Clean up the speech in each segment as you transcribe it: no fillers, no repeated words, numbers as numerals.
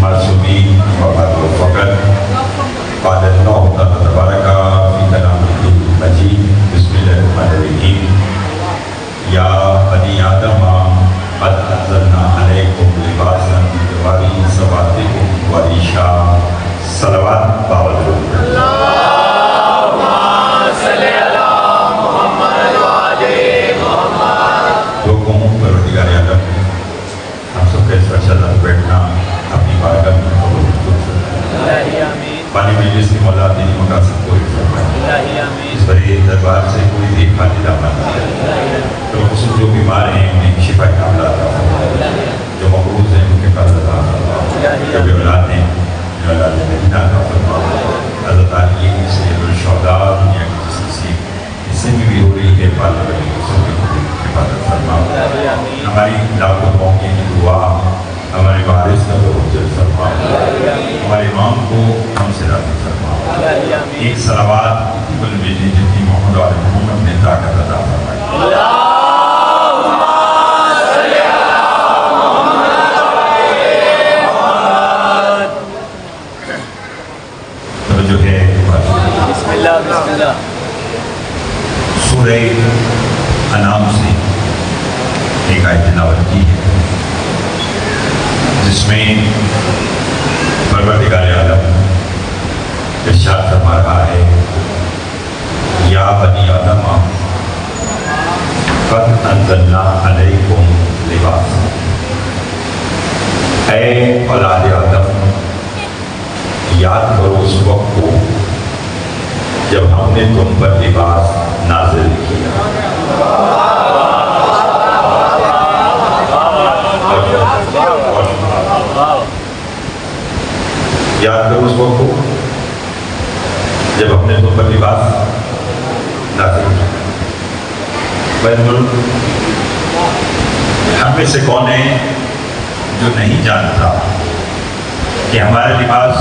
معصومین وبعد الفقر قال اللہ تعالی تبارک فی کلامہ المجید بسم اللہ الرحمن الرحیم یا بنی آدم قد انزلنا علیکم لباسا یواری سوآتکم وریشا صلوات باوجود اللہم صلی علی محمد وعلی محمد۔ حکم پروردگار عالم ہم سب کا اس وقت ساتھ بیٹھنا اپنی بارگاہ میں قبول الہی آمین، پانی مجلس کی مولا دینی مقاصد کو فرمائے، الہی آمین، اس بڑے دربار سے کوئی بھی خالی نہ بنا، تو خصوص جو بیمار ہیں انہیں شفا کاملہ عطا فرمائے، جو مقروض ہیں ان کے قرض عطا فرمائے، جو بے اولاد ہیں جو اولاد مدینہ عطا فرمائے۔ حضرت علی سید الشہداء دنیا کی جس کسی حصے میں بھی ہو رہی ہے پالنے والی سب کی حفاظت فرمائے، ہماری لاکھوں موقع کی دعا ہمارے وارث کا حجت فرما، ہمارے امام کو ہم سے راضی فرما، ایک صلوات کل بیجی جتنی محمد و علی محمد نے طاقت عطا فرمائی۔ اللہم صلی علی محمد وعلی محمد۔ توجہ ہے بسم اللہ بسم اللہ۔ سورہ انعام سے ایک آیت تلاوت کی ہے جس میں پروردگار عالم ارشاد فرما رہا ہے یا بنی آدم قد انزلنا علیکم لباسا، اے اولاد آدم یاد کرو اس وقت کو جب ہم نے تم پر لباس نازل کیا۔ یاد کرو اس وقت کو جب ہم نے تم پر لباس نازل کیا۔ ہم میں سے کون ہے جو نہیں جانتا کہ ہمارا لباس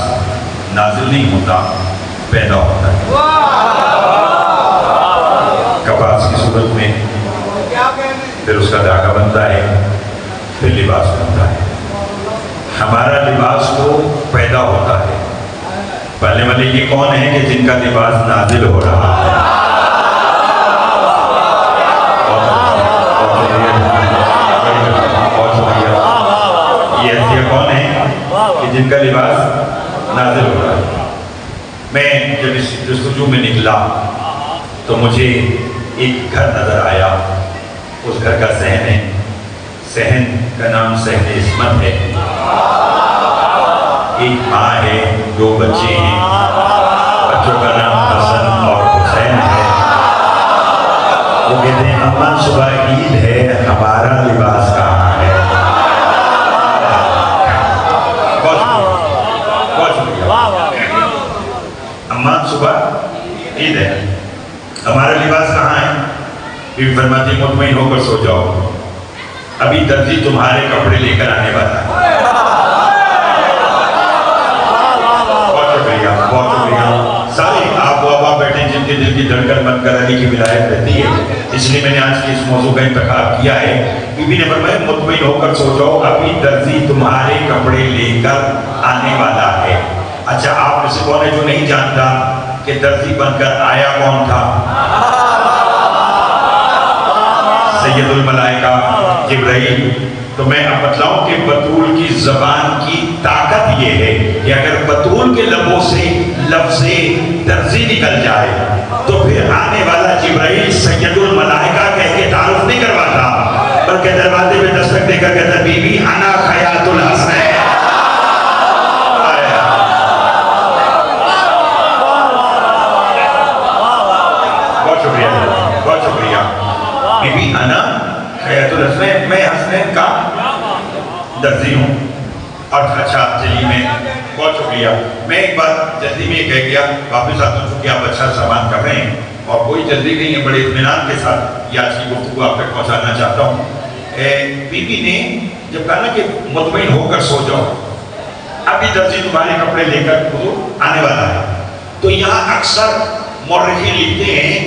نازل نہیں ہوتا، پیدا ہوتا ہے۔ کپاس کی صورت میں پھر اس کا دھاگا بنتا ہے، پھر لباس بنتا ہے۔ ہمارا لباس تو پیدا ہوتا ہے، پہلے والے یہ کون ہیں کہ جن کا لباس نازل ہو رہا ہے؟ یہ ایسے کون ہیں کہ جن کا لباس نازل ہو رہا ہے؟ میں جب اس جستجو میں نکلا تو مجھے ایک گھر نظر آیا، اس گھر کا صحن ہے، صحن کا نام صحن عصمت ہے۔ ایک ماں ہے، دو بچے ہیں، بچوں کا نام حسن اور حسین ہے۔ وہ کہتے ہیں اماں صبح عید ہے، ہمارا لباس کہاں ہے؟ اماں صبح عید ہے، ہمارا لباس کہاں ہے؟ بیوی فرماتی ہے مطمئن ہو کر سو جاؤ، ابھی درزی تمہارے کپڑے لے کر آنے والا ہے۔ بہت شکریہ سارے آپ و ابا بیٹھے جن کے دل کی دھڑکن بن کر علی کی ولایت رہتی ہے، اس لیے میں نے آج کی اس موضوع کا انتخاب کیا ہے۔ بی بی نے فرمایا مطمئن ہو کر سو جاؤ، ابھی درزی تمہارے کپڑے لے کر آنے والا ہے۔ اچھا آپ میں سے کون ہے جو نہیں جانتا کہ درزی بن کر آیا کون تھا؟ سید الملائکہ جبرائیل۔ تو میں اب بتلاؤں کہ بطول کی زبان کی طاقت یہ ہے کہ اگر بطول کے لبوں سے لفظ درزی نکل جائے تو پھر آنے والا جبرائیل سید الملائکہ کہہ کے تعارف نہیں کرواتا، بلکہ دروازے میں دستک دے کر کہتا بی بی انا خیات الحسن۔ بہت شکریہ بہت شکریہ۔ بی بی انا خیات الحسن، میں حسنین کا درزی ہوں۔ اور اچھا چلیے میں بہت شکریہ، میں ایک بات جلدی میں یہ کہہ گیا، واپس آتا ہوں کہ آپ اچھا سامان کر رہے ہیں اور کوئی جلدی نہیں ہے، بڑے اطمینان کے ساتھ یہ آج کی گفتگو آپ تک پہنچانا چاہتا ہوں۔ بی بی نے جب کہا نا کہ مطمئن ہو کر سو جاؤ، ابھی درزی تمہارے کپڑے لے کر حضور آنے والا ہے، تو یہاں اکثر مورخین لکھتے ہیں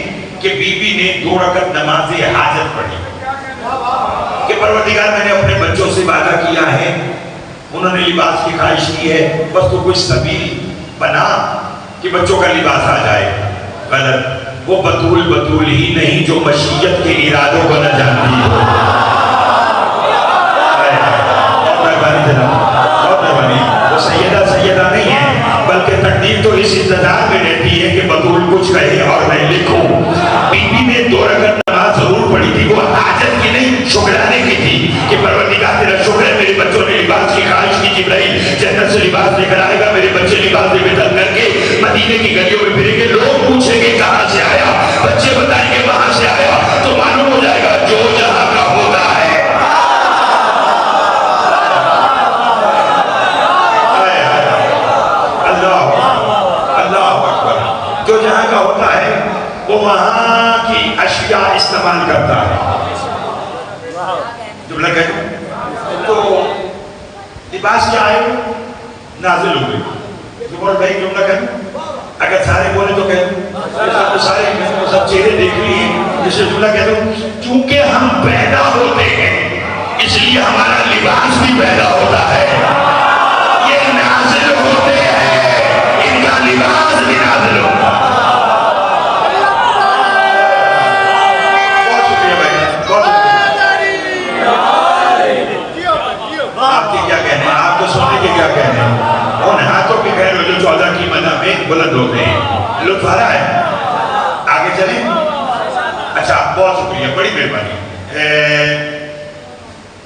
کہ بی بی نے 2 رکعت نماز حاجت پڑھی کہ پروردگار میں نے اپنے بچوں سے وعدہ کیا ہے انہوں نے لباس کی خواہش کی ہے، بس تو کوئی سبیل بنا کہ بچوں کا لباس آ جائے. غلط. وہ بطول ہی نہیں جو مشیت کے ارادوں کو نہ جانتی ہو. بہت مہربانی. وہ سیدہ نہیں ہے، بلکہ تقدیر تو اس انتظار میں رہتی ہے کہ بطول کچھ کہے اور میں لکھوں. بی بی نے 2 رکعت نماز ضرور پڑھی تھی، وہ حاجت کی نہیں شکرانے کی تھی کہ پروردگار تیرا شکر ہے میرے بچوں نے لباس کی خواہش کی. جبرائیل جنت سے لباس لے کر آئے گا، میرے بچے لباس لے کر کے مدینے کی گلیوں میں پھریں گے. لوگ پوچھیں گے کہاں سے آیا، بچے بتائیں گے وہاں سے آیا، تو معلوم ہو جائے گا جو جہاں کا ہوتا ہے. جو جہاں کا ہوتا ہے وہ وہاں کی اشیاء استعمال کرتا ہے. جملہ کہہ تو لباس کیا ہے نازل ہوئے. بھائی جملہ کہہ اگر سارے بولے تو کہہ سارے سب چہرے دیکھ لیے جسے جملہ کہہ دو. چونکہ ہم پیدا ہوتے ہیں اس لیے ہمارا لباس بھی پیدا ہوتا ہے. یہ نازل ہوتے ہیں، ان کا لباس بھی نازل ہوتا ہے. کیا کہنے ہیں ان ہاتھوں کے خیر جو 14 کی منع میں بلند ہوتے ہیں. لطف آ رہا ہے؟ آگے چلیں. اچھا بہت شکریہ، بڑی مہربانی.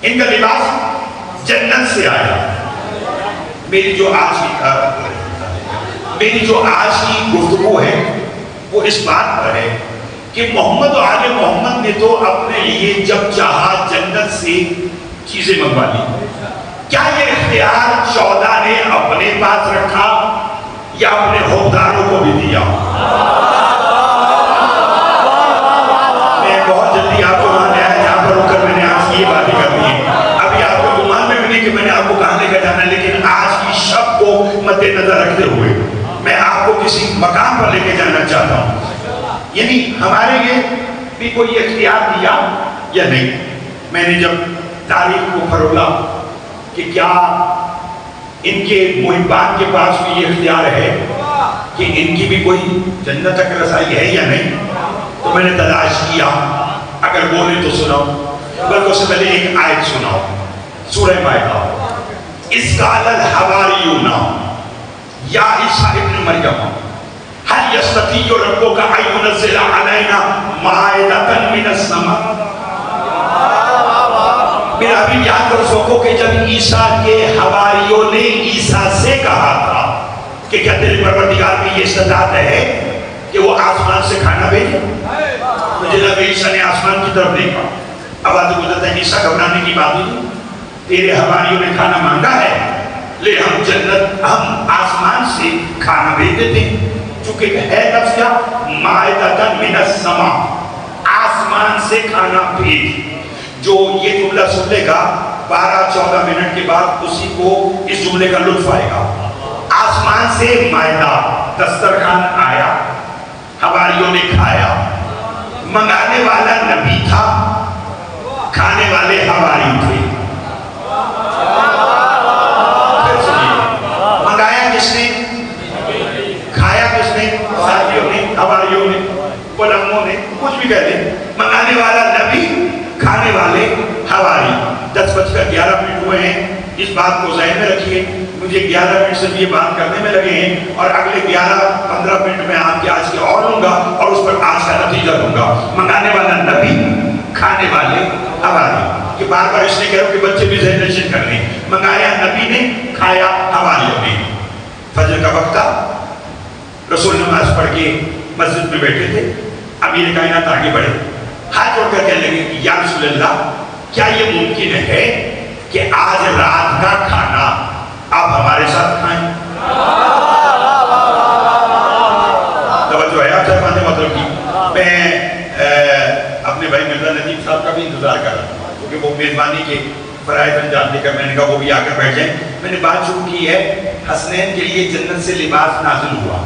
ان کا لباس جنت سے آیا. میری جو آج کی گفتگو ہے وہ اس بات پر ہے کہ محمد و آل محمد نے تو اپنے لیے جب چاہا جنت سے چیزیں منگوا لی. کیا یہ اختیار 14 نے اپنے پاس رکھا یا اپنے حکمرانوں کو بھی دیا؟ میں بہت جلدی آپ کو وہاں لے آیا جہاں پر رک کر میں نے آپ سے یہ باتیں کرنی ہے. ابھی آپ کو گمان میں بھی نہیں کہ میں نے آپ کو کہاں لے کر جانا ہے، لیکن آج کی شب کو مد نظر رکھتے ہوئے میں آپ کو کسی مقام پر لے کے جانا چاہتا ہوں. یعنی ہمارے لیے بھی کوئی اختیار دیا یا نہیں. میں نے جب تاریخ کو پھرولا کہ کیا ان کے محبان کے پاس بھی یہ اختیار ہے کہ ان کی بھی کوئی جنت تک رسائی ہے یا نہیں، تو میں نے تلاش کیا. اگر بولے تو سناؤ، بلکہ اس سے پہلے ایک آیت سناؤ. سورہ مائدہ. اس قال الحواریون یا عیسیٰ ابن مریم هل یستطیع ربک ان ینزل علینا مائدۃ من السماء. میرا بھی یاد کر سکو کہ جب عیسیٰ کے حواریوں نے عیسیٰ سے کہا تھا کہ کیا تیرے پروردگار کی یہ استطاعت ہے کہ وہ آسمان سے کھانا بھیجے، تو جناب عیسیٰ نے آسمان کی طرف دیکھا. اب آدھے گزرتا ہے عیسیٰ گھبرانے کی بات نہیں، تیرے حواریوں نے کھانا مانگا ہے لے ہم آسمان سے کھانا بھیج دیتے ہیں. چونکہ ہے لفظ کیا مائدۃ من السماء، آسمان سے کھانا بھیج. جو یہ جملہ سن لے گا 12-14 منٹ کے بعد اسی کو اس جملے کا لطف آئے گا. آسمان سے مائدہ دسترخوان آیا، حواریوں نے کھایا. منگانے والا نبی تھا، کھانے والے حواری تھے. منگایا کس نے، کھایا کس نے؟ ساتھیوں نے، حواریوں نے، علماء نے، کچھ بھی کہہ دیں. منگانے والا نبی، کھانے والے حواری. 10:11 ہوئے ہیں. اس بات کو ذہن میں رکھیے. مجھے 11 منٹ سے یہ بات کرنے میں لگے ہیں اور اگلے 11-15 منٹ میں آپ کے آج کے اور لوں گا اور اس پر آج کا نتیجہ دوں گا. منگانے والا نبی، کھانے والے حواری. کہ بار بار اس نے کہا کہ بچے بھی ذہن نشین کر لیں. منگایا نبی نے، کھایا حواریوں نے. فجر کا وقت تھا، رسول نماز پڑھ کے مسجد میں بیٹھے تھے. امیر کائنات آگے بڑھے، ہاتھ جوڑ کر کہنے لگے یا رسول اللہ کیا یہ ممکن ہے کہ آج رات کا کھانا آپ ہمارے ساتھ کھائیں؟ توجہ ہے آپ چاہتے مطلب کی. میں اپنے بھائی مرزا ندیم صاحب کا بھی انتظار کر رہا ہوں کیونکہ وہ میزبانی کے فرائض انجام دے کر میں نے کہا وہ بھی آ کر بیٹھ جائیں. میں نے بات شروع کی ہے حسنین کے لیے جنت سے لباس نازل ہوا.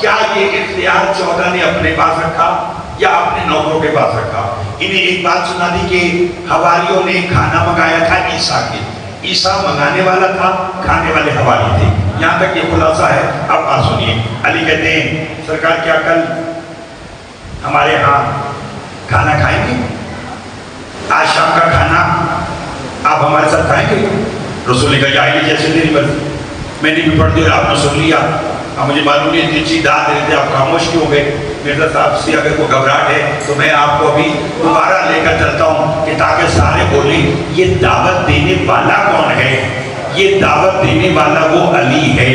کیا یہ اختیار 14 نے اپنے پاس رکھا یا اپنے نوکروں کے پاس رکھا؟ انہیں ایک بات سنا دی کہ حواریوں نے کھانا منگایا تھا عیسیٰ کے. عیسیٰ منگانے والا تھا، کھانے والے حوالی تھے. یہاں تک یہ خلاصہ ہے. اب بات سنیے. علی کہتے ہیں سرکار کیا کل ہمارے ہاں کھانا کھائیں گے؟ آج شام کا کھانا آپ ہمارے ساتھ کھائیں گے؟ رسول نے کہا یا علی جیسے تیری مرضی. میں نے بھی پڑھ دیا اور آپ نے سن لیا. اب مجھے معلوم نہیں اتنی چیز داد رہے تھے آپ خاموش کیوں ہو گئے؟ مرزا صاحب سے اگر کوئی گھبراہٹ ہے تو میں آپ کو ابھی دوبارہ لے کر چلتا ہوں کہ تاکہ سارے بولیں یہ دعوت دینے والا کون ہے؟ یہ دعوت دینے والا وہ علی ہے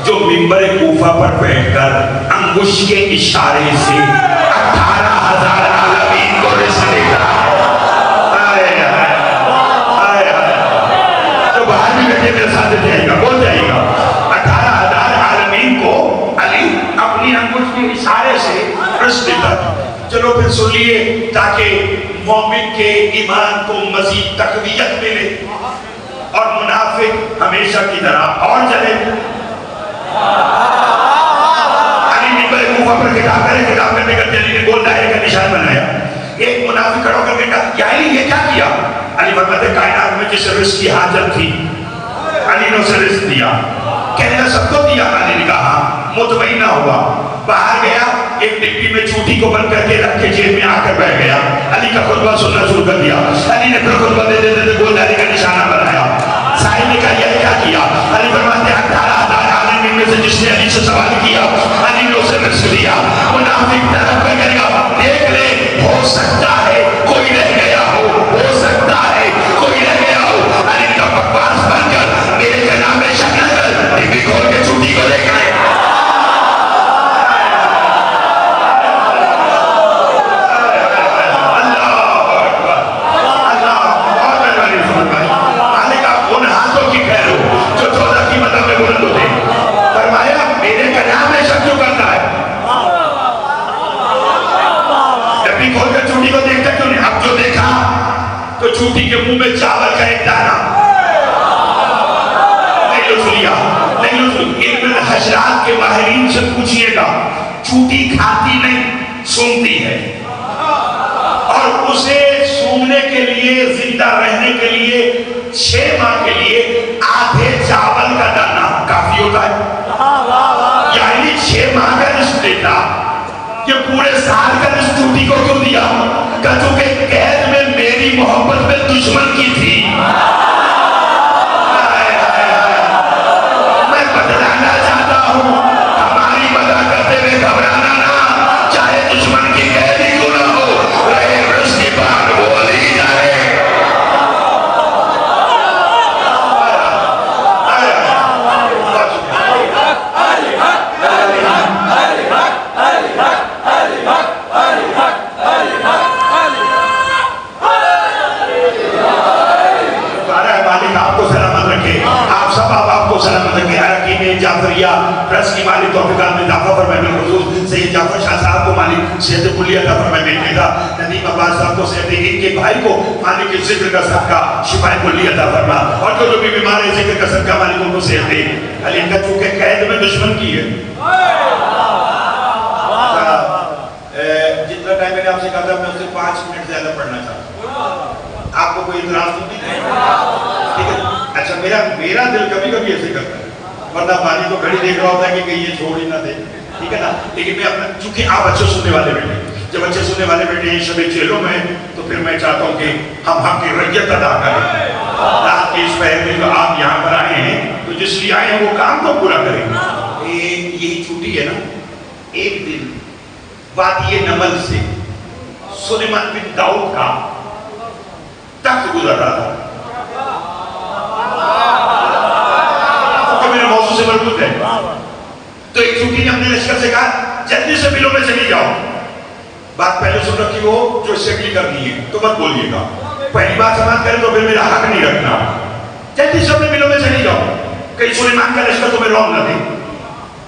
جو منبر کوفہ پر بیٹھ کر انگشت کے اشارے سے 18,000 عالمین کو رزق دیتا ہے. جو باہر بھی بیٹھے میرے ساتھ جائے گا بول جائے گا 18,000 عالمین کو علی اپنی انگشت کے اشارے سے رزق دیتا ہے. چلو پھر سن لیے تاکہ مومن کے ایمان کو مزید تقویت ملے اور منافق ہمیشہ کی طرح اور چلے. علی منبر کوفہ پر خطاب کرنے کا علی نے گول دائرے کا نشان بنایا. ایک منافق کھڑا کر کے کہا یا علی یہ کیا کیا؟ علی فرماتے کائنات میں جس رزق کی حاجت تھی علی نے اسے رزق دیا. کہنے کا سب کو دیا؟ علی نے کہا مطمئن نہ ہوا. باہر گیا ایک ڈبی میں چوٹی کو بند کر کے رکھ کے جیب میں آ کر بیٹھ گیا. علی کا خطبہ سننا شروع کر دیا. علی نے پھر خطبہ دیتے دیتے گول دائرے کا نشانہ بنایا. سائل نے کہا یہ کیا کیا؟ علی فرماتے ہیں 18,000 عالمین میں سے جس نے علی سے سوال کیا علی نے اسے رزق دیا. منافق طرف پہ کرے گا دیکھ لے ہو سکتا ہے کوئی رہ گیا ہو سکتا ہے کوئی رہ گیا ہو. علی کا بکواس بن کر میرے جناب میں شکل کر ڈبی کھول کے چوٹی کو دیکھ لے. چوٹی کے منہ میں چاول کا ایک دانہ نہیں لوٹ لیا. علم حشرات کے ماہرین سے پوچھئے گا چوٹی کھاتی نہیں سونگتی ہے اور اسے سونگنے کے لیے زندہ رہنے کے لیے 6 ماہ کے لیے آدھے چاول کا دانہ کافی ہوتا ہے. یعنی 6 ماہ کا رزق دیتا یہ پورے سال کا رزق چوٹی کو کیوں دیا؟ کہ چونکہ قید میں میری محبت میں دشمن کی تھی. میں بدلانا چاہتا ہوں ہماری مدد کرتے ہوئے گھبرانا نہ چاہے دشمن کی قید ہی کیوں نہ ہو رہے رزق کی بات وہ علی جائے. جعفریہ پریس کی مالی توفیقات میں اضافہ فرمائے میں حضور سید جعفر شاہ صاحب کو مالی صحت کلی عطا فرمائے میں پیدا ندیم عباس صاحب کو صحت ان کے بھائی کو مالی کے ذکر کا صدقہ شفا کلی عطا فرما اور جو بھی بیمار ہے ذکر کا صدقہ مالی کو صحت دے. علی کا چونکہ قید میں دشمن کی ہے. جتنا ٹائم میں نے آپ سے کہا تھا میں اسے 5 منٹ زیادہ پڑھنا چاہتا ہوں. آپ کو کوئی اعتراض تو نہیں ہے؟ ٹھیک ہے. اچھا میرا دل کبھی کبھی ایسے کرتا ہے ورنہ پانی تو گھڑی دیکھ رہا ہوتا ہے کہ کہیں یہ چھوڑ ہی نہ دے. ٹھیک ہے نا. لیکن میں اپنا چونکہ آپ اچھے سننے والے بیٹھے جب اچھے سننے والے بیٹھے ہیں شب چہلوں میں تو پھر میں چاہتا ہوں کہ ہم حق کی رعیت ادا کریں. رات کے اس پہر میں جو آپ یہاں پر آئے ہیں تو جس لیے آئے ہیں وہ کام کو پورا کریں. یہی چھوٹی ہے نا. ایک دن وادی نمل سے سلیمان بن داؤد کا تخت گزر رہا تھا. میرے موضوع سے مربوط ہے. تو ایک چوٹی نے اپنے لشکر سے کہا جلدی سے بلوں میں چلی جاؤ. بات پہلے سن رکھی ہو جو اسٹیبلی کرنی ہے تو مت بولیے گا. پہلی بات سماعت کرے تو پھر میرا حق نہیں رکھنا. جلدی سے اپنے بلوں میں چلی جاؤ کہیں سلیمان کا لشکر تمہیں روک نہ دے.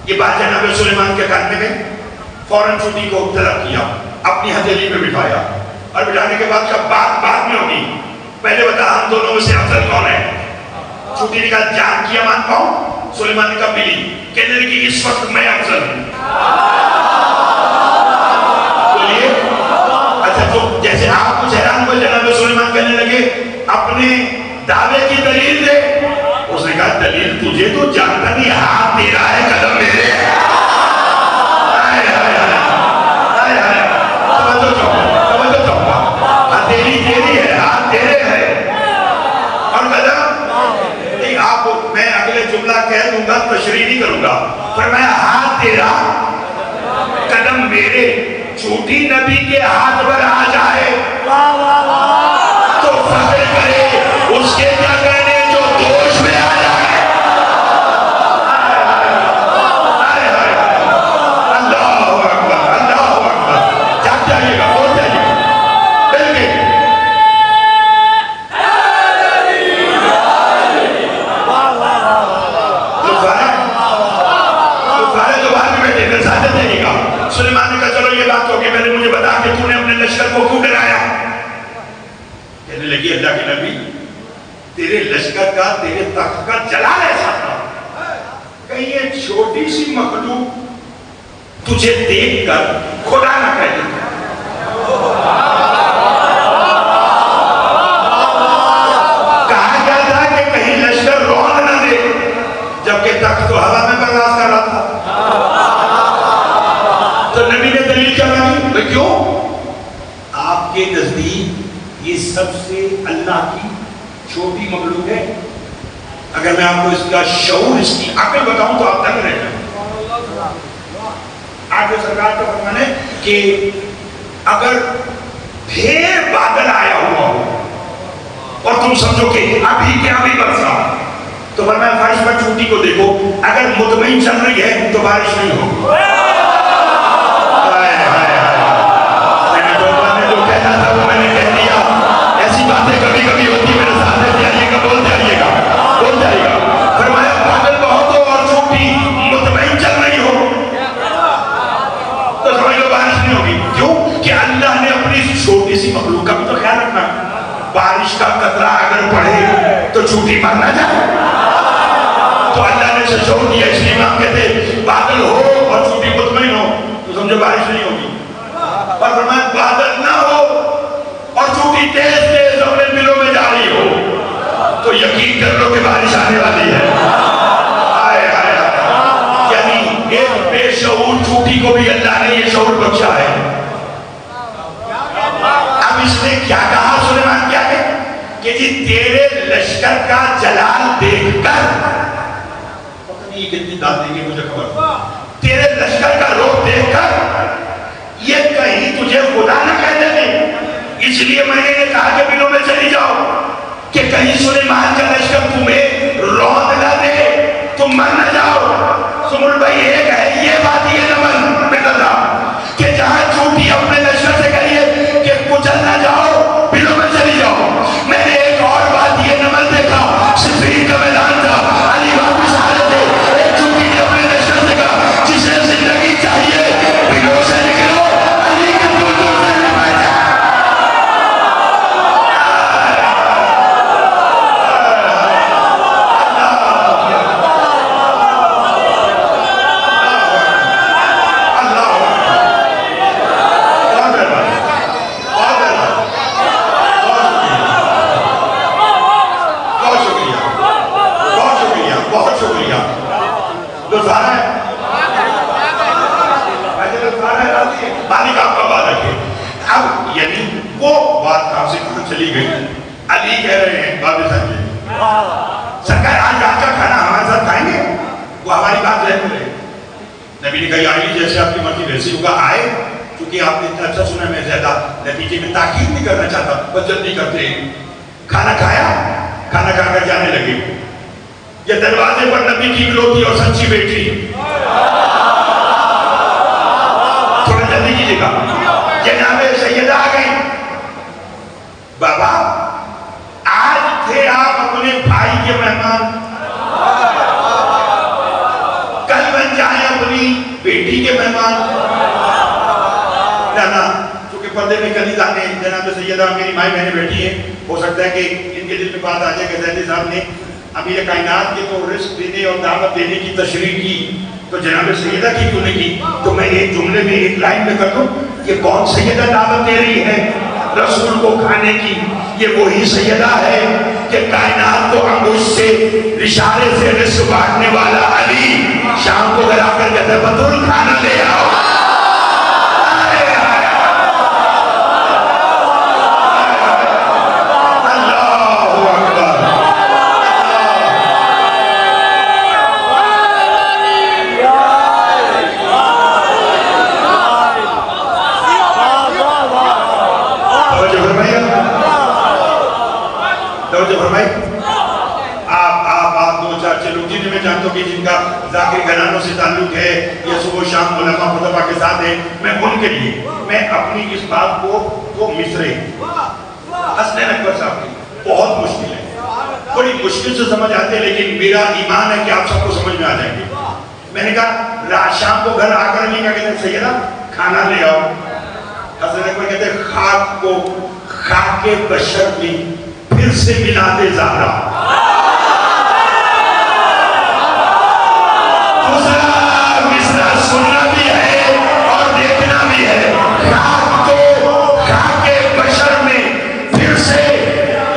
یہ بات جناب سلیمان کے کان میں گئی. فوراً چوٹی کو طلب کیا اپنی ہتھیلی پہ بٹھایا اور بٹھانے کے بعد کا بات بعد میں ہوگی پہلے بتا ہم دونوں میں سے افضل کون ہے. چھوٹی نے کہا جان کیا مان پاؤں. سلیمان نے کہا ملی. کہنے لگی اس وقت میں افضل ہوں. بولیے. اچھا جو جیسے آپ کچھ حیران ہوئے جناب سلیمان کہنے لگے اپنے دعوے کی دلیل دے. یہ تو جانتا نہیں ہاتھ تیرا ہے قدم میرے ہیں. توجہ چاہوں گا ہتھیلی تیری ہے ہاتھ تیرے ہے اور قدم نہیں. آپ میں اگلے جملہ کہہ دوں گا تشریح نہیں کروں گا پر میں ہاتھ تیرا قدم میرے. جھوٹی نبی کے ہاتھ پر آ جائے تو فخر کرے اس کے کیا کہنے جو دوش میں آ جائے. اللہ اکبر اللہ اکبر. جاگ جائیے گا بول جائیے گا بلکہ جو بعد میں بیٹھے میرے ساتھ جائیے گا. سلیمان نے کہا چلو یہ بات ہوگی پہلے مجھے بتا کہ تو نے اپنے لشکر کو کیوں ڈرایا. کہنے لگی اللہ کے نبی تیرے لشکر کا تیرے تخت کا جلال ایسا تھا کہیں یہ چھوٹی سی مخلوق تجھے دیکھ کر خدا نہ کہہ دے. کہا گیا تھا کہ کہیں لشکر رون نہ دے جبکہ تخت تو ہوا میں پرواز کر رہا تھا. تو نبی نے دلیل کیا مانی بھئی کیوں آپ کے نزدیک یہ سب سے اللہ کی چھوٹی مخلوق ہے. اگر میں آپ کو اس کا شعور اس کی عقل بتاؤں تو آپ تک رہ جائیں. آج جو سرکار کا فرمان ہے کہ اگر ڈھیر بادل آیا ہوا ہو اور تم سمجھو کہ ابھی کے ابھی برسا تو فرمایا فرش پر چوٹی کو دیکھو اگر مطمئن چل رہی ہے تو بارش نہیں ہو. کبھی کبھی ہوتی میرے ساتھ جائیے گا بول جائیے گا بول جائیے گا. فرمایا بادل بہت ہو اور چھوٹی مطمئن چل رہی ہو تو سمجھ لو بارش نہیں ہوگی. کیوں کہ اللہ نے اپنی چھوٹی سی مخلوق کا بھی تو خیال رکھنا. بارش کا قطرہ اگر پڑے تو چھوٹی مر نہ جائے. تو اللہ نے چھوڑ دیا. اس لیے ہم کہتے بادل ہو اور چھوٹی مطمئن ہو تو سمجھو بارش نہیں ہوگی. اور فرمایا بادل نہ ہو اور چھوٹی تیز تیز اپنے دلوں میں جاری ہو تو یقین کر لو کہ بارش آنے والی ہے. آئے آئے آئے. یعنی ایک بے شعور چھوٹی کو بھی اللہ نے یہ شعور بخشا ہے. اب اس نے کیا کہا سلیمان کیا ہے کہ جی تیرے لشکر کا جلال دیکھ کر پتہ نہیں یہ کتنی داد دیں گے مجھے خبر. تیرے لشکر کا روح دیکھ کر یہ کہیں تجھے خدا نہ کہہ دے. اس لیے میں نے یہ کہا کہ بلوں میں چلی جاؤ کہ کہیں سلیمان کا لشکر تمہیں روند نہ دے تم مر نہ جاؤ. سمول بھائی ایک ہے یہ بات یہ نمن بتلا کہ جہاں چھوٹی اپنے لشکر سے کہیے کہ کچل نہ جاؤ بلوں میں چلی جاؤ. میں نے ایک اور بات یہ نمن دیکھا صفین کا میدان تھا علی واپس آ رہے تھے ایک چھوٹی نے اپنے لشکر سے کہا جسے زندگی چاہیے بلوں سے نکلو علی کے دور دور سے نمائے جائے. چلی گئی. علی کہہ رہے ہیں بابی صاحب جی سرکار آج رات کا کھانا ہمارے ساتھ کھائیں گے. وہ ہماری بات ذہن میں رہے. نبی نے کہا علی جیسے آپ کی مرضی ویسے ہوگا آئے کیونکہ آپ نے اتنا اچھا سنا میں زیادہ نتیجے میں تاکید نہیں کرنا چاہتا بس جلدی کرتے ہیں. کھانا کھایا کھانا کھا کر جانے لگے. یہ دروازے پر نبی کی اکلوتی اور سچی بیٹی تھوڑا جلدی کیجیے گا جناب سیدہ آ گئی. بابا آج تھے آپ اپنے بھائی کے مہمان کل بن جائیں اپنی بیٹی کے مہمان. نانا چونکہ پردے میں کلی جانے جناب سیدہ میری مائی بہنیں بیٹھی ہیں ہو سکتا ہے کہ ان کے دل میں بات آ جائے کہ زیدی صاحب نے امیر کائنات کے تو رزق دینے اور دعوت دینے کی تشریح کی تو جناب سیدہ کی کیوں نہیں کی. تو میں ایک جملے میں ایک لائن میں کر دوں یہ کون سیدہ دعوت دے رہی ہے رسول کو کھانے کی. یہ وہی سیدہ ہے کہ کائنات کو انگوش سے اشارے سے رزق بانٹنے والا علی شام کو گھر آ کر کہتے بطول کھانا لے آؤ. آپ دو چار چلو جنہیں میں جانتا ہوں کہ جن کا ذاکری گھرانوں سے تعلق ہے یا صبح شام علماء خطبہ کے ساتھ ہے, میں ان کے لیے میں اپنی اس بات کو مصرے حسنین اکبر صاحب کی بہت مشکل ہے, بڑی مشکل سے سمجھ آتے ہیں, لیکن میرا ایمان ہے کہ آپ سب کو سمجھ میں آ جائیں گے. میں نے کہا رات شام کو گھر آ کر نہیں کہا کہتے ہیں سیدہ کھانا لے آؤ. حسنین اکبر کہتے ہیں خاک کو خاک بشر بھی پھر سے ملا دے زہرا. دوسرا مصرع سننا بھی ہے اور دیکھنا بھی ہے. خاک کو خاک بشر میں پھر سے,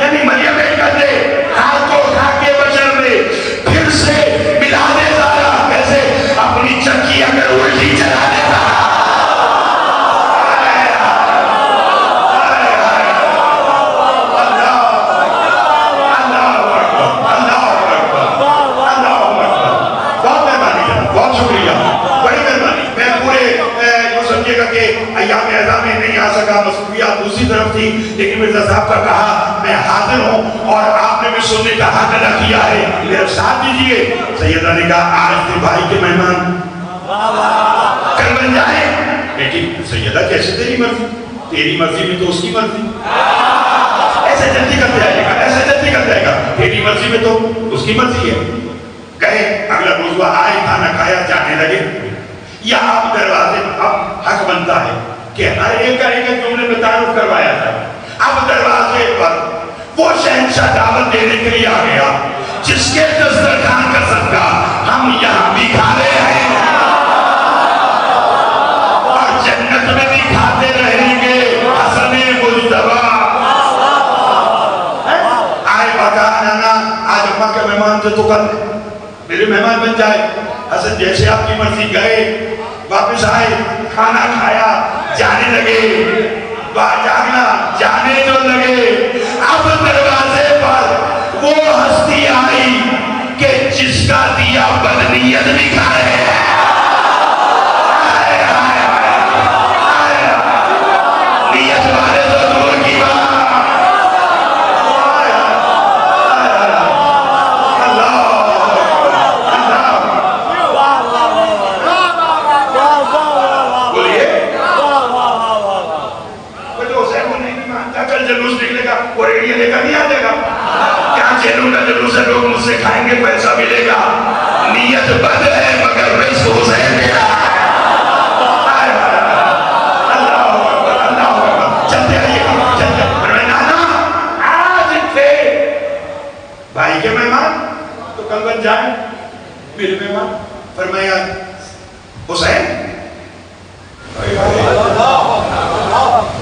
یعنی مریم کہتے خاک کو خاک بشر میں پھر سے ملا دے زہرا. کیسے اپنی چکی اگر الٹی چلا دیتا ایام اعزام میں نہیں آ سکا, مصروفیات دوسری طرف تھی, لیکن مرزا صاحب کا کہا میں حاضر ہوں اور آپ نے بھی سننے کا حق ادا کیا ہے, میرے ساتھ دیجئے. سیدہ نے کہا آج تھے بھائی کے مہمان کل بن جائیں. لیکن سیدہ کیسے تیری مرضی, تیری مرضی میں تو اس کی مرضی, ایسے جلدی کر جائے گا, ایسے جلدی کر جائے گا, تیری مرضی میں تو اس کی مرضی ہے. کہے اگلا روز وہ آئے, کھانا کھایا, جانے لگے. یا آپ دروازے میں اب حق بنتا ہے کہ ہر ایک کا ایک جملے میں تعارف کروایا جائے. اب دروازے پر وہ شہنشاہ دعوت دینے کے لیے آ گیا جس کے دسترخوان کا صدقہ ہم یہاں بھی کھا رہے ہیں اور جنت میں بھی کھاتے رہیں گے. حسن مجتبیٰ آئے بکا نانا آج اماں کے مہمان تھے تو کل میرے مہمان بن جائے. حسن جیسے آپ کی مرضی گئے, واپس آئے, کھانا کھایا, جانے لگے. جاگنا جانے جو لگے, اب دروازے پر وہ ہستی آئی کہ جس کا دیا بدنیت بھی کھا رہے ہیں. نیت والے تو دور کی بات. جلوس ہے, لوگ مجھ سے کھائیں گے, پیسہ ملے گا. نیت بد ہے مگر رزق حسین میرا. چلتے آئیے چلتے. نانا آج تھے بھائی کے مہمان تو کل بن جائیں میرے مہمان. فرمایا حسین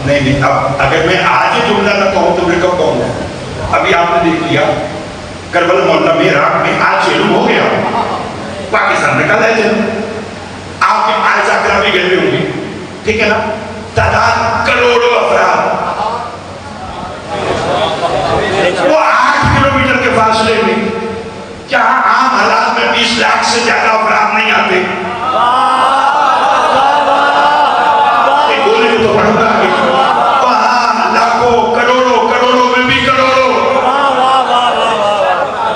نہیں, اب اگر میں آج ہی جملہ نہ کہوں تو پھر کب کہوں گا. ابھی آپ نے دیکھ لیا کربلا مولا میں عراق میں آج علم ہو گیا, پاکستان میں کل ہے جن. آپ کے آج آکرہ بھی گئے ہوں گے, ٹھیک ہے نا, تعداد کروڑوں افراد, وہ 8 کلومیٹر کے فاصلے میں, جہاں عام حالات میں 20 لاکھ سے زیادہ افراد نہیں آتے. ایک بولے تو پڑھوں گا آگے, وہاں لاکھوں کروڑوں کروڑوں میں بھی کروڑوں.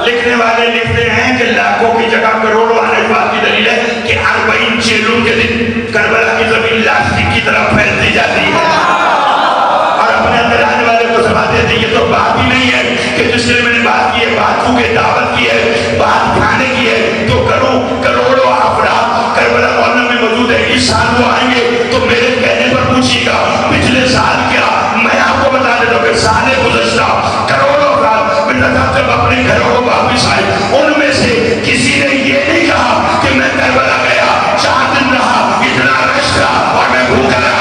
لکھنے والے لکھتے ہیں کہ لاکھوں کی جگہ کروڑوں آنے کی بات کی دلیل ہے کہ 40 چیلوں کے دن کربلا کی زمین لاسٹک کی طرف پھیلتی جاتی ہے اور اپنے اندر آنے والے کو سمجھتے تھے یہ تو بات ہی نہیں ہے کہ جس سے میں نے بات کی ہے, بات کو کے دعوت کی ہے, بات کھانے کی ہے, تو کروڑوں افراد کربلا مولا میں موجود ہے. اس سال وہ آئیں گے تو میرے کہنے پر پوچھیے گا پچھلے سال کیا, میں آپ کو بتا دیتا ہوں کہ سال گزشتہ کروڑوں افراد میرے ساتھ جب اپنے گھروں کو واپس آئے, ان میں سے کسی نے یہ نہیں کہا کہ میں کربلا گیا, 4 دن رہا, اتنا رش تھا اور میں بھوکا رہا.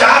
4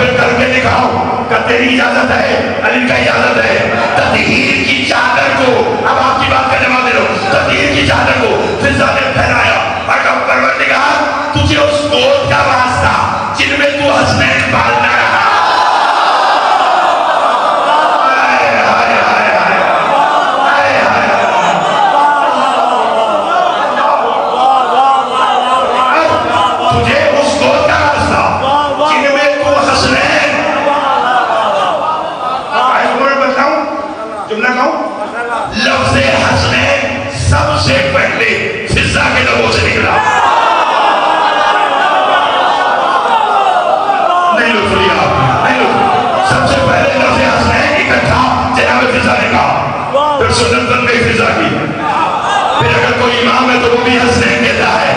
پھر کر کے دکھاؤ کہ تیری اجازت ہے، علی کا اجازت ہے. تطہیر کی چادر کو، اب آپ کی بات کا جواب دے رہا ہوں، تطہیر کی چادر کو فضا نے پھیلایا اور کہا پروردگار تجھے اس گود کا واسطہ جن میں تو حسنین پالنا رہا. لفظ حسنین سب سے پہلے فضا کے لبوں سے نکلا. نہیں لطف لیا، نہیں لطف. سب سے پہلے لفظ حسنین اکٹھا جناب فضا نے کہا، پھر سنت بن گئی فضا کی. پھر اگر کوئی امام ہے تو وہ بھی حسنین کہتا ہے،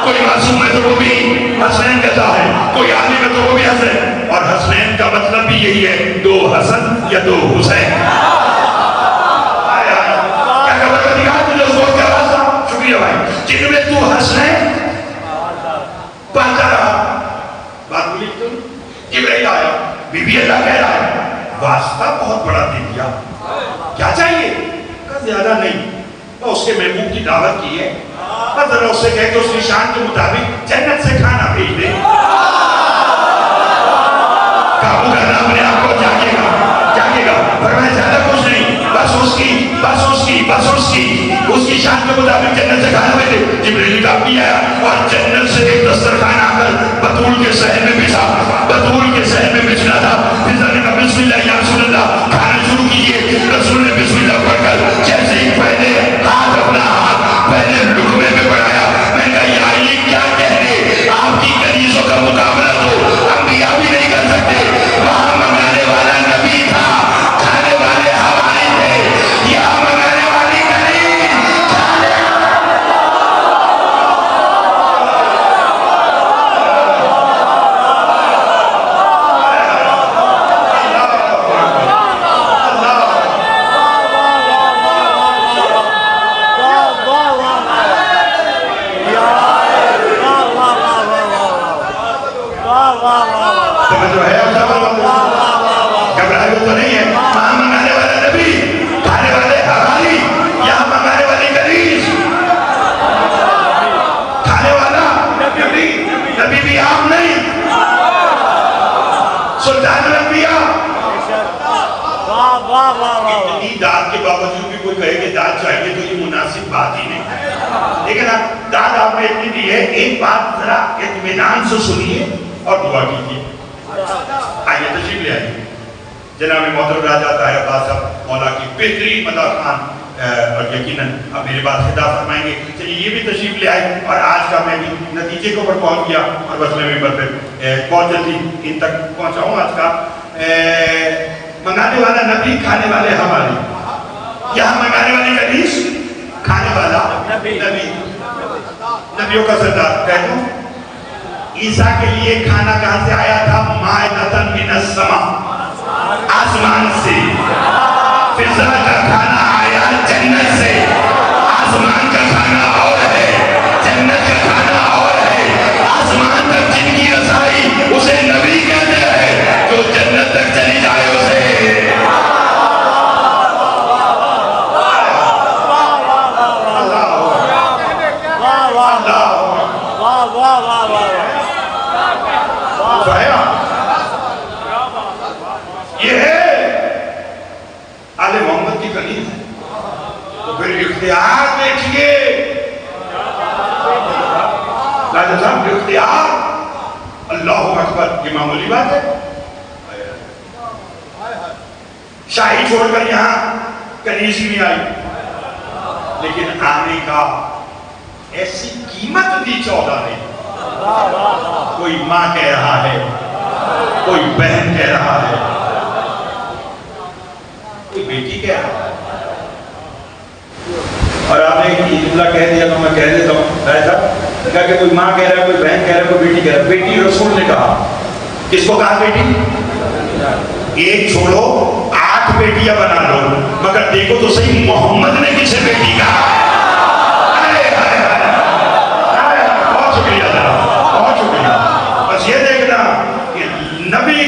کوئی معصوم ہے تو وہ بھی حسنین کہتا ہے، کوئی عالم ہے تو وہ بھی حسنین. اور حسنین کا مطلب بھی یہی ہے، دو حسن یا دو حسین. جن میں تو حسنین پاتا رہا. بات بولی تم. جبرائیل آیا، بی بی اللہ کہہ رہا ہے واسطہ بہت بڑا دے دیا، کیا چاہیے؟ کہ زیادہ نہیں، تو اس کے محبوب کی دعوت کی ہے، بس ذرا اس سے کہہ کہ اس کی شان کے مطابق جنت سے کھانا بھیج دے. قابو کرنا اپنے آپ کو جاگے گا، جاگے گا. فرمایا زیادہ کچھ نہیں، بس اس کی شان کے مطابق جنت سے کھانا بھیج دے. جبرائیل کا بھی آیا اور جنت سے ایک دسترخوان آ کر بطول کے صحن میں بچھا، بطول کے صحن میں بچھنا تھا. فضا نے کہا بسم اللہ یا رسول اللہ، کھانا شروع کیجئے. رسول نے بسم اللہ پڑھ کر جیسے ہی پہلے ہاتھ اپنا ہاتھ پہلے لقمے میں بڑھایا، میں نے کہا یا علی کیا کہنے، آپ کی کنیزوں کا مقابلہ تو انبیاء بھی نہیں کر سکتے. وہاں منگانے والا نبی تھا، کھانے والے حوالی تھے. یہاں منگانے والی کنیز داد کے باوجود بھی کوئی کہے کہ داد چاہیے تو یہ مناسب بات ہی نہیں. لیکن داد آپ نے اتنی دی ہے، ایک بات ذرا اطمینان سے سنیے اور دعا کیجیے. آئیے تشریف لے آئیے. جناب محترم راجہ طاہر عباس صاحب مولا کی بہترین مداح خان، اور یقیناً اب میرے بات خطاب فرمائیں گے. چلیے یہ بھی تشریف لے آئے اور آج کا میں بھی نتیجے کو پر پہنچ گیا اور بس میں بھی پھر بہت جلدی ان تک پہنچاؤں. آج کا منگانے والا نبی، کھانے والے حوالی. یہاں منگانے والی کنیز، کھانے والا نبی. نبیوں کا سردار. کہہ دوں عیسیٰ کے لیے کھانا کہاں سے آیا تھا؟ مائدۃ من السماء، آسمان سے. فضا کا کھانا آیا جنت سے. آسمان کا کھانا اور ہے، جنت کا کھانا اور ہے. آسمان تک جن کی رسائی اسے نبی کہتے ہیں، جو جنت تک چلی جائے اسے یہ ہے آل محمد کی کنیز. تو پھر اختیار دیکھیے راجہ صاحب، اختیار. اللہ اکبر، یہ معمولی بات ہے. شاہی چھوڑ کر یہاں کنیز ہی نہیں آئی، لیکن آنے کا ایسی قیمت دی 14 نے. کوئی ماں کہہ رہا ہے، کوئی بہن کہہ رہا ہے، کوئی بیٹی کہہ رہا ہے. اور آپ نے جملہ کہہ دیا تو میں کہہ دیتا ہوں ایسا کہا کہ کوئی ماں کہہ رہا ہے، کوئی بہن کہہ رہا ہے، کوئی بیٹی کہہ رہا ہے. بیٹی رسول نے کہا. کس کو کہا بیٹی؟ ایک چھوڑو 8 بیٹیاں بنا لو، مگر دیکھو تو صحیح محمد نے کسے بیٹی کہا. بہت شکریہ، بہت شکریہ. بس یہ دیکھنا کہ نبی